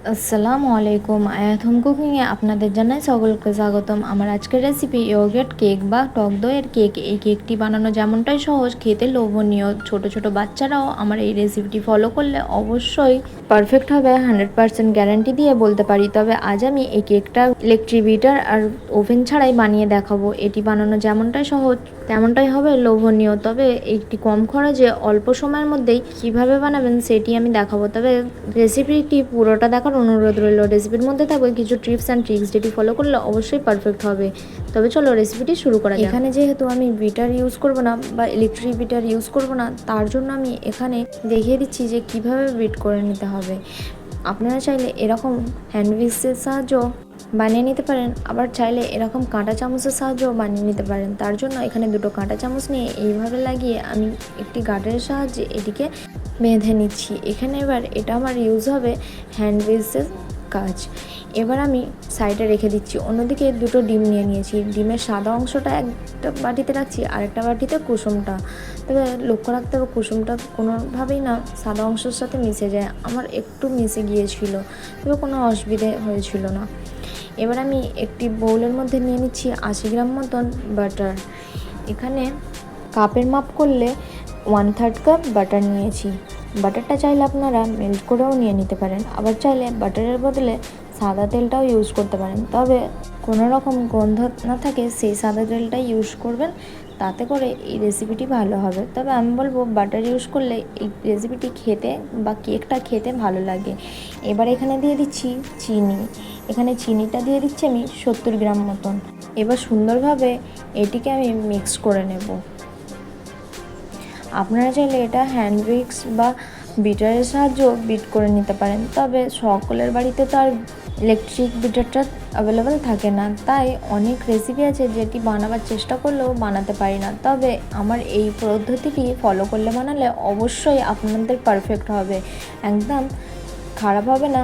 আসসালামু আলাইকুম। আয়াত হোম কুকিংয়ে আপনাদের জানাই সকলকে স্বাগতম। আমার আজকের রেসিপি ইয়োগurt কেক বা টক দইয়ের কেক। এই কেকটি বানানো যেমনটাই সহজ, খেতে লোভনীয়। ছোট ছোট বাচ্চারাও আমার এই রেসিপিটি ফলো করলে অবশ্যই পারফেক্ট হবে, 100% গ্যারান্টি দিয়ে বলতে পারি। তবে আজ আমি এই কেকটা ইলেকট্রিক বিটার আর ওভেন ছাড়াই বানিয়ে দেখাবো। এটি বানানো যেমনটাই সহজ তেমনটাই হবে লোভনীয়। তবে একটি কম খরচে অল্প সময়ের মধ্যেই কিভাবে বানাবেন সেটি আমি দেখাবো। তবে রেসিপিটি পুরোটা দেখার অনুরোধ রইল। রেসিপির মধ্যে থাকবে কিছু টিপস অ্যান্ড ট্রিক্স, যেটি ফলো করলে অবশ্যই পারফেক্ট হবে। তবে চলো রেসিপিটি শুরু করা যাক। এখানে যেহেতু আমি বিটার ইউজ করব না বা ইলেকট্রিক বিটার ইউজ করব না, তার জন্য আমি এখানে দেখিয়ে দিচ্ছি যে কিভাবে বিট করে নিতে হবে। আপনারা চাইলে এরকম হ্যান্ড উইক্সের সাহায্যেও বানিয়ে নিতে পারেন, আবার চাইলে এরকম কাঁটা চামচের সাহায্যেও বানিয়ে নিতে পারেন। তার জন্য এখানে দুটো কাঁটা চামচ নিয়ে এইভাবে লাগিয়ে আমি একটি গার্ডারের সাহায্যে এটিকে বেঁধে নিচ্ছি। এখানে এবার এটা আমার ইউজ হবে হ্যান্ড উইক্সের কাজ। এবার আমি সাইডে রেখে দিচ্ছি। অন্যদিকে দুটো ডিম নিয়ে নিয়েছি। ডিমের সাদা অংশটা একটা বাটিতে রাখছি, আরেকটা বাটিতে কুসুমটা। তবে লক্ষ্য রাখতে হবে কুসুমটা কোনোভাবেই না সাদা অংশের সাথে মিশে যায়। আমার একটু মিশে গিয়েছিল, তবে কোনো অসুবিধে হয়েছিল না। এবার আমি একটি বোলের মধ্যে নিয়ে নিচ্ছি 80 গ্রাম মতন বাটার। এখানে কাপের মাপ করলে 1/3 কাপ বাটার নিয়েছি। বাটারটা চাইলে আপনারা মেল্ট করেও নিয়ে নিতে পারেন, আবার চাইলে বাটারের বদলে সাদা তেলটাও ইউজ করতে পারেন। তবে কোনো রকম গন্ধ না থাকে সেই সাদা তেলটাই ইউজ করবেন, তাতে করে এই রেসিপিটি ভালো হবে। তবে আমি বলবো বাটার ইউজ করলে এই রেসিপিটি খেতে বা কেকটা খেতে ভালো লাগে। এবার এখানে দিয়ে দিচ্ছি চিনি। এখানে চিনিটা দিয়ে দিচ্ছি আমি 70 গ্রাম মতন। এবার সুন্দরভাবে এটিকে আমি মিক্স করে নেব। আপনারা চাইলে এটা হ্যান্ড উইক্স বা বিটারের সাহায্যেও বিট করে নিতে পারেন। তবে সকলের বাড়িতে তো আর ইলেকট্রিক বিটারটা অ্যাভেলেবেল থাকে না, তাই অনেক রেসিপি আছে যেটি বানাবার চেষ্টা করলেও বানাতে পারি না। তবে আমার এই পদ্ধতিটি ফলো করলে বানালে অবশ্যই আপনাদের পারফেক্ট হবে, একদম খারাপ হবে না,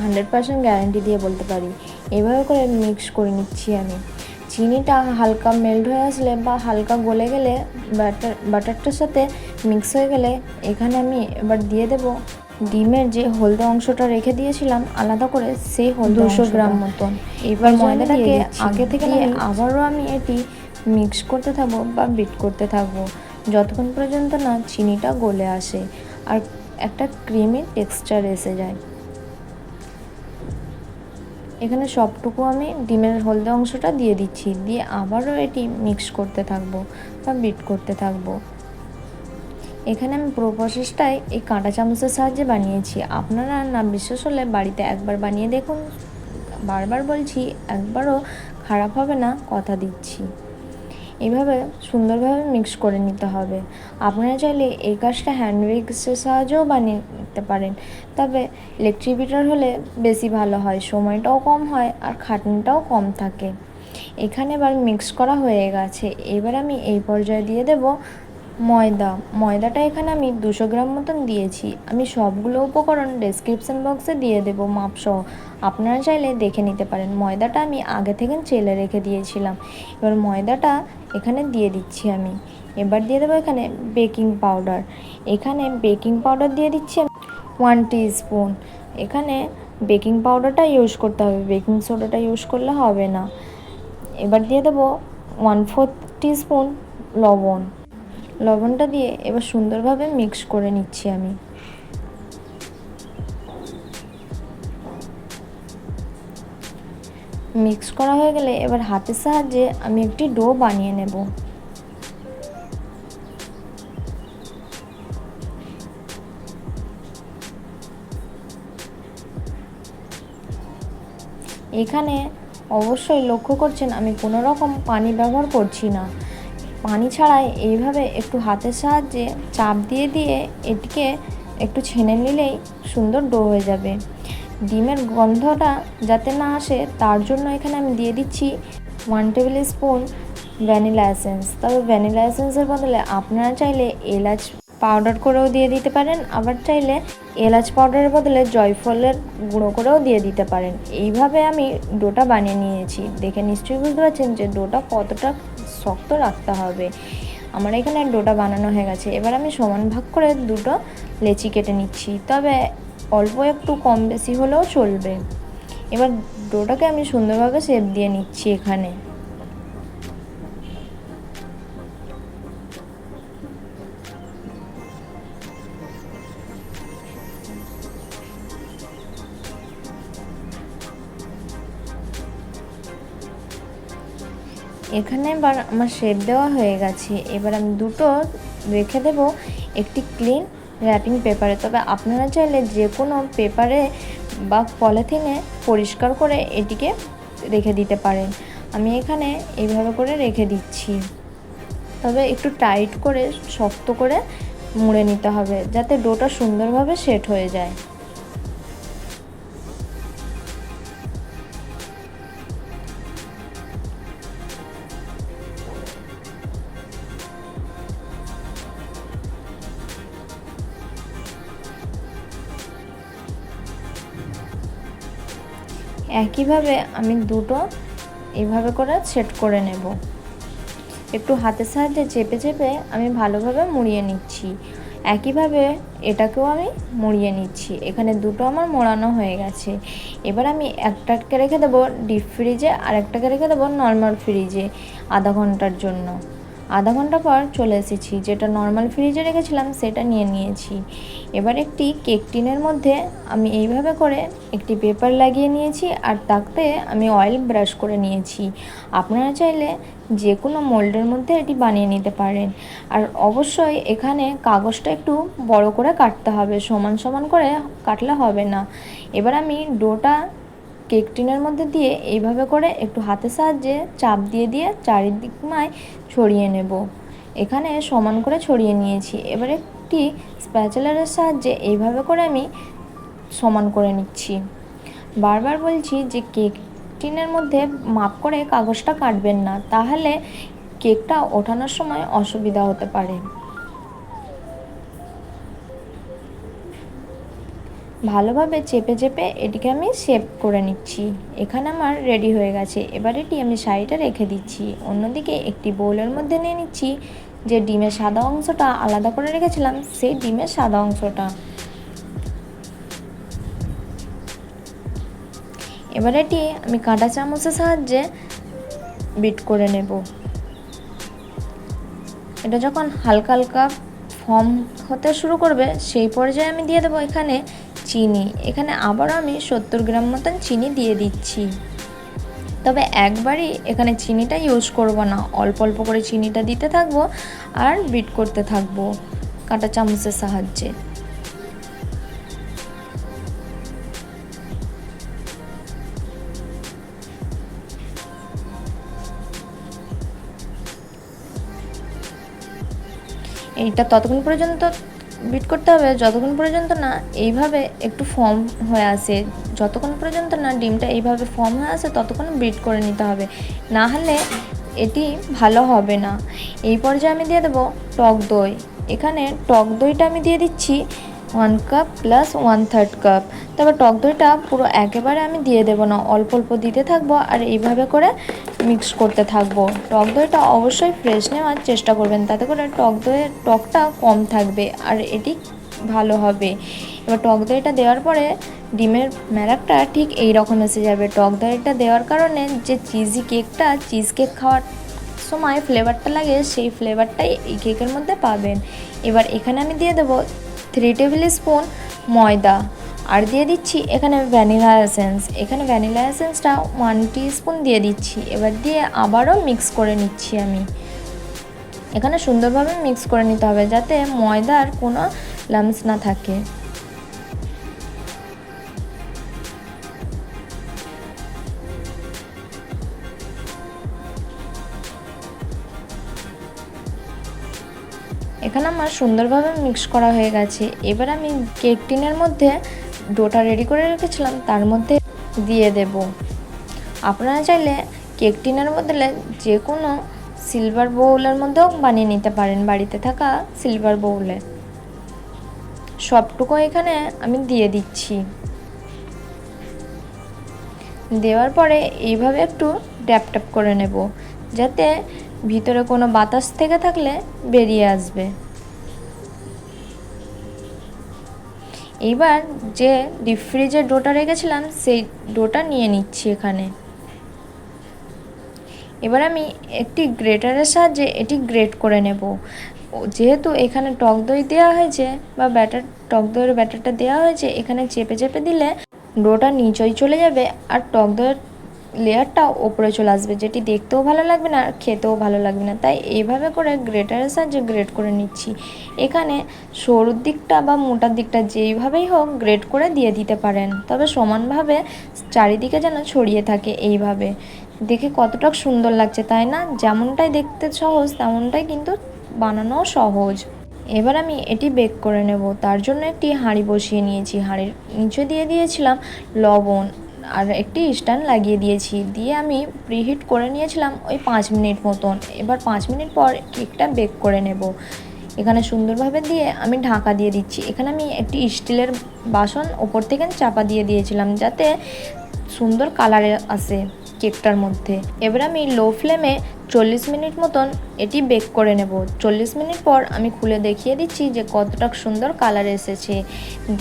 100% গ্যারান্টি দিয়ে বলতে পারি। এভাবে করে মিক্স করে নিচ্ছি আমি। চিনিটা হালকা মেল্ট হয়ে আসলে বা হালকা গলে গেলে বাটারটার সাথে মিক্স হয়ে গেলে এখানে আমি এবার দিয়ে দেব ডিমের যে হলদে অংশটা রেখে দিয়েছিলাম আলাদা করে, সেই 200 গ্রাম মতন। এবার ময়দাটাকে আগে থেকে নিয়ে আবারও আমি এটি মিক্স করতে থাকবো বা বিট করতে থাকবো যতক্ষণ পর্যন্ত না চিনিটা গলে আসে আর একটা ক্রিমি টেক্সচার এসে যায়। এখানে সবটুকু আমি ডিমের হলদে অংশটা দিয়ে দিচ্ছি, দিয়ে আবারও এটি মিক্স করতে থাকবো বা বিট করতে থাকবো। এখানে আমি পুরো প্রসেসটাই এই কাঁটা চামচের সাহায্যে বানিয়েছি। আপনারা না বিশ্বাস হলে বাড়িতে একবার বানিয়ে দেখুন, বারবার বলছি একবারও খারাপ হবে না, কথা দিচ্ছি। এইভাবে সুন্দরভাবে মিক্স করে নিতে হবে। আপনারা চাইলে এই কাজটা হ্যান্ড উইক্সের সাহায্যেও বানিয়ে নিতে পারেন, তবে ইলেকট্রিক বিটার হলে বেশি ভালো হয়, সময়টাও কম হয় আর খাটনিটাও কম থাকে। এখানে এবার মিক্স করা হয়ে গেছে। এবার আমি এই পর্যায়ে দিয়ে দেব ময়দাটা এখানে আমি 200 গ্রাম মতন দিয়েছি। আমি সবগুলো উপকরণ ডেসক্রিপশন বক্সে দিয়ে দেব মাপসহ, আপনারা চাইলে দেখে নিতে পারেন। ময়দাটা আমি আগে থেকে চেলে রেখে দিয়েছিলাম। এবার ময়দাটা এখানে দিয়ে দিচ্ছি আমি। এবার দিয়ে দেবো এখানে বেকিং পাউডার। এখানে বেকিং পাউডার দিয়ে দিচ্ছি 1 টিস্পুন। এখানে বেকিং পাউডারটা ইউজ করতে হবে, বেকিং সোডাটা ইউজ করলে হবে না। এবার দিয়ে দেবো 1/4 টিস্পুন লবণটা দিয়ে এবার সুন্দরভাবে মিক্স করে নিচ্ছি আমি। মিক্স করা হয়ে গেলে এবার হাতের সাহায্যে আমি একটি ডো বানিয়ে নেব। এখানে অবশ্যই লক্ষ্য করছেন আমি কোনো রকম পানি ব্যবহার করছি না। পানি ছাড়াই এইভাবে একটু হাতের সাহায্যে চাপ দিয়ে দিয়ে এটিকে একটু ছেনে নিলেই সুন্দর ডো হয়ে যাবে। ডিমের গন্ধটা যাতে না আসে তার জন্য এখানে আমি দিয়ে দিচ্ছি 1 টেবিল স্পুন ভ্যানিলা এসেন্স। তবে ভ্যানিলা এসেন্সের বদলে আপনারা চাইলে এলাচ পাউডার করেও দিয়ে দিতে পারেন, আবার চাইলে এলাচ পাউডারের বদলে জয়ফলের গুঁড়ো করেও দিয়ে দিতে পারেন। এইভাবে আমি ডোটা বানিয়ে নিয়েছি। দেখে নিশ্চয়ই বুঝতে পারছেন যে ডোটা কতটা শক্ত রাখতে হবে। আমার এখানে ডোটা বানানো হয়ে গেছে। এবার আমি সমান ভাগ করে দুটো লেচি কেটে নিচ্ছি। তবে অল্প একটু কম বেশি হলেও চলবে। এবার ডোটাকে আমি সুন্দরভাবে শেপ দিয়ে নিচ্ছি এখানে। এখানে এবার আমার শেপ দেওয়া হয়ে গেছে। এবার আমি দুটো রেখে দেব একটি ক্লিন র্যাপিং পেপারে। তবে আপনারা চাইলে যে কোনো পেপারে বা পলিথিনে পরিষ্কার করে এটিকে রেখে দিতে পারেন। আমি এখানে এইভাবে করে রেখে দিচ্ছি। তবে একটু টাইট করে শক্ত করে মুড়ে নিতে হবে যাতে ডোটা সুন্দরভাবে সেট হয়ে যায়। একইভাবে আমি দুটো এইভাবে করে সেট করে নেব। একটু হাতের সাহায্যে চেপে চেপে আমি ভালোভাবে মুড়িয়ে নিচ্ছি। একইভাবে এটাকেও আমি মুড়িয়ে নিচ্ছি। এখানে দুটো আমার মোড়ানো হয়ে গেছে। এবার আমি একটাকে রেখে দেবো ডিপ ফ্রিজে আর একটাকে রেখে দেবো নর্মাল ফ্রিজে আধা ঘন্টার জন্য। আধা ঘন্টা পর চলে এসেছি, যেটা নর্মাল ফ্রিজে রেখেছিলাম সেটা নিয়ে নিয়েছি। এবার একটি কেক টিনের মধ্যে আমি এইভাবে করে একটি পেপার লাগিয়ে নিয়েছি আর তাতে আমি অয়েল ব্রাশ করে নিয়েছি। আপনারা চাইলে যে কোনো মোল্ডের মধ্যে এটি বানিয়ে নিতে পারেন। আর অবশ্যই এখানে কাগজটা একটু বড় করে কাটতে হবে, সমান সমান করে কাটলে হবে না। এবার আমি ডোটা কেক টিনের মধ্যে দিয়ে এইভাবে করে একটু হাতের সাহায্যে চাপ দিয়ে দিয়ে চারিদিকমায় ছড়িয়ে নেব। এখানে সমান করে ছড়িয়ে নিয়েছি। এবার একটি স্প্যাচুলারের সাহায্যে এইভাবে করে আমি সমান করে নিচ্ছি। বারবার বলছি যে কেক টিনের মধ্যে মাপ করে কাগজটা কাটবেন না, তাহলে কেকটা ওঠানোর সময় অসুবিধা হতে পারে। ভালোভাবে চেপে চেপে এটিকে আমি শেপ করে নিচ্ছি। এখানে আমার রেডি হয়ে গেছে। এবার এটি আমি সাইডে রেখে দিচ্ছি। অন্যদিকে একটি বোলের মধ্যে নিয়ে নিচ্ছি যে ডিমের সাদা অংশটা আলাদা করে রেখেছিলাম, সেই ডিমের সাদা অংশটা। এবার এটি আমি কাঁটা চামচের সাহায্যে বিট করে নেব। এটা যখন হালকা হালকা ফর্ম হতে শুরু করবে সেই পর্যায়ে আমি দিয়ে দেবো এখানে চিনি। এখানে আবারও আমি 70 গ্রাম মতন চিনি দিয়ে দিচ্ছি। তবে একবারই এখানে চিনিটা ইউজ করব না, অল্প অল্প করে চিনিটা দিতে থাকবো আর বিট করতে থাকবো কাঁটা চামচের সাহায্যে। এইটা ততক্ষণ পর্যন্ত বিট করতে হবে যতক্ষণ পর্যন্ত না এইভাবে একটু ফর্ম হয়ে আসে। যতক্ষণ পর্যন্ত না ডিমটা এইভাবে ফর্ম হয়ে আসে ততক্ষণ বিট করে নিতে হবে, না হলে এটি ভালো হবে না। এই পর্যায়ে আমি দিয়ে দেবো টক দই। এখানে টক দইটা আমি দিয়ে দিচ্ছি 1 কাপ প্লাস 1/3 কাপ। তবে টক দইটা পুরো একেবারে আমি দিয়ে দেবো না, অল্প অল্প দিতে থাকবো আর এইভাবে করে মিক্স করতে থাকবো। টক দইটা অবশ্যই ফ্রেশ নেওয়ার চেষ্টা করবেন, তাতে করে টক দইয়ের টকটা কম থাকবে আর এটি ভালো হবে। এবার টক দইটা দেওয়ার পরে ডিমের ম্যারাকটা ঠিক এই রকম এসে যাবে। টক দইটা দেওয়ার কারণে যে চিজ কেক খাওয়ার সময় ফ্লেভারটা লাগে, সেই ফ্লেভারটাই এই কেকের মধ্যে পাবেন। এবার এখানে আমি দিয়ে দেবো 3 টেবিল স্পুন ময়দা আর দিয়ে দিচ্ছি এখানে ভ্যানিলা এসেন্স। এখানে ভ্যানিলা এসেন্সটা 1 টিস্পুন দিয়ে দিচ্ছি। এবার দিয়ে আবারও মিক্স করে নিচ্ছি আমি। এখানে সুন্দরভাবে মিক্স করে নিতে হবে যাতে ময়দার কোনো লাম্পস না থাকে। এখানে আমার সুন্দরভাবে মিক্স করা হয়ে গেছে। এবার আমি কেক টিনের মধ্যে ডোটা রেডি করে রেখেছিলাম তার মধ্যে দিয়ে দেব। আপনারা চাইলে কেক টিনের বদলে যে কোনো সিলভার বাউলের মধ্যেও বানিয়ে নিতে পারেন, বাড়িতে থাকা সিলভার বাউলে। সবটুকু এখানে আমি দিয়ে দিচ্ছি। দেওয়ার পরে এইভাবে একটু ট্যাপ ট্যাপ করে নেব যাতে ভিতরে কোনো বাতাস থেকে থাকলে বেরিয়ে আসবে। এইবার যে ডিপ ফ্রিজে ডোটা রেখেছিলাম সেই ডোটা নিয়ে নিচ্ছি এখানে। এবার আমি একটি গ্রেটারের সাহায্যে এটি গ্রেট করে নেব। যেহেতু এখানে টক দই দেওয়া হয়েছে বা টক দইয়ের ব্যাটারটা দেওয়া হয়েছে, এখানে চেপে চেপে দিলে ডোটা নিচই চলে যাবে আর টক দইয়ের লেয়ারটাও ওপরে চলে আসবে, যেটি দেখতেও ভালো লাগবে না আর খেতেও ভালো লাগবে না। তাই এইভাবে করে গ্রেটারের সাহায্যে গ্রেট করে নিচ্ছি। এখানে সরুর দিকটা বা মোটার দিকটা যেইভাবেই হোক গ্রেট করে দিয়ে দিতে পারেন, তবে সমানভাবে চারিদিকে যেন ছড়িয়ে থাকে। এইভাবে দেখে কতটা সুন্দর লাগছে তাই না? যেমনটাই দেখতে সহজ তেমনটাই কিন্তু বানানোও সহজ। এবার আমি এটি বেক করে নেব। তার জন্য একটি হাঁড়ি বসিয়ে নিয়েছি, হাঁড়ির নিচে দিয়ে দিয়েছিলাম লবণ আর একটি স্ট্যান্ড লাগিয়ে দিয়েছি, দিয়ে আমি প্রিহিট করে নিয়েছিলাম ওই 5 মিনিট মতন। এবার 5 মিনিট পর কেকটা বেক করে নেব। এখানে সুন্দরভাবে দিয়ে আমি ঢাকা দিয়ে দিচ্ছি। এখানে আমি একটি স্টিলের বাসন ওপর থেকে চাপা দিয়ে দিয়েছিলাম যাতে সুন্দর কালারে আসে কেকটার মধ্যে। এবার আমি লো ফ্লেমে 40 মিনিট মতন এটি বেক করে নেব। 40 মিনিট পর আমি খুলে দেখিয়ে দিচ্ছি যে কতটা সুন্দর কালার এসেছে।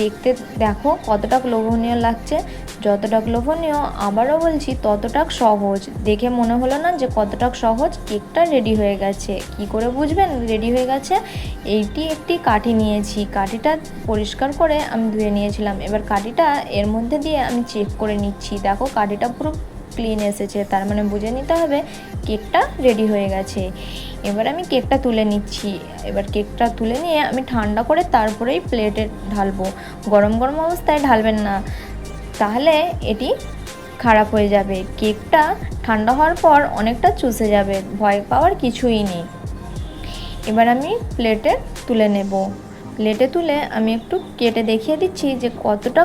দেখতে দেখো কতটা লোভনীয় লাগছে। যতটা লোভনীয়, আবারও বলছি, ততটা সহজ। দেখে মনে হলো না যে কতটা সহজ? কেকটা রেডি হয়ে গেছে। কি করে বুঝবেন রেডি হয়ে গেছে? এইটি একটি কাঠি নিয়েছি, কাঠিটা পরিষ্কার করে আমি ধুয়ে নিয়েছিলাম। এবার কাঠিটা এর মধ্যে দিয়ে আমি চেক করে নিচ্ছি। দেখো কাঠিটা পুরো ক্লিন এসেছে, তার মানে বুঝে নিতে হবে কেকটা রেডি হয়ে গেছে। এবার আমি কেকটা তুলে নিচ্ছি। এবার কেকটা তুলে নিয়ে আমি ঠান্ডা করে তারপরেই প্লেটে ঢালবো। গরম গরম অবস্থায় ঢালবেন না, তাহলে এটি খারাপ হয়ে যাবে। কেকটা ঠান্ডা হওয়ার পর অনেকটা চুষে যাবে, ভয় পাওয়ার কিছুই নেই। এবার আমি প্লেটে তুলে নেব। প্লেটে তুলে আমি একটু কেটে দেখিয়ে দিচ্ছি যে কতটা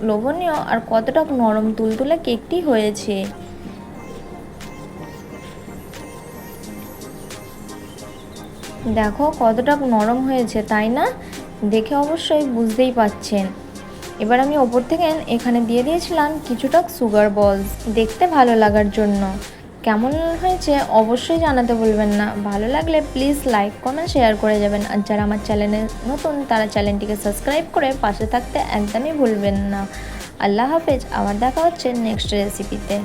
লোভনীয় আর কতটা নরম তুলতুলে কেকটি হয়েছে। দেখো কতটা নরম হয়েছে তাই না? দেখে অবশ্যই বুঝতেই পাচ্ছেন। এবার আমি ওপর থেকে এখানে দিয়ে দিয়েছিলাম কিছুটা সুগার বলস, দেখতে ভালো লাগার জন্য। কেমন হয়েছে অবশ্যই জানাতে ভুলবেন না। ভালো লাগলে প্লিজ লাইক কমেন্ট শেয়ার করে যাবেন। আর যারা আমার চ্যানেলে নতুন তারা চ্যানেলটিকে সাবস্ক্রাইব করে পাশে থাকতে একদমই ভুলবেন না। আল্লাহ হাফেজ। আবার দেখা হচ্ছে নেক্সট রেসিপিতে।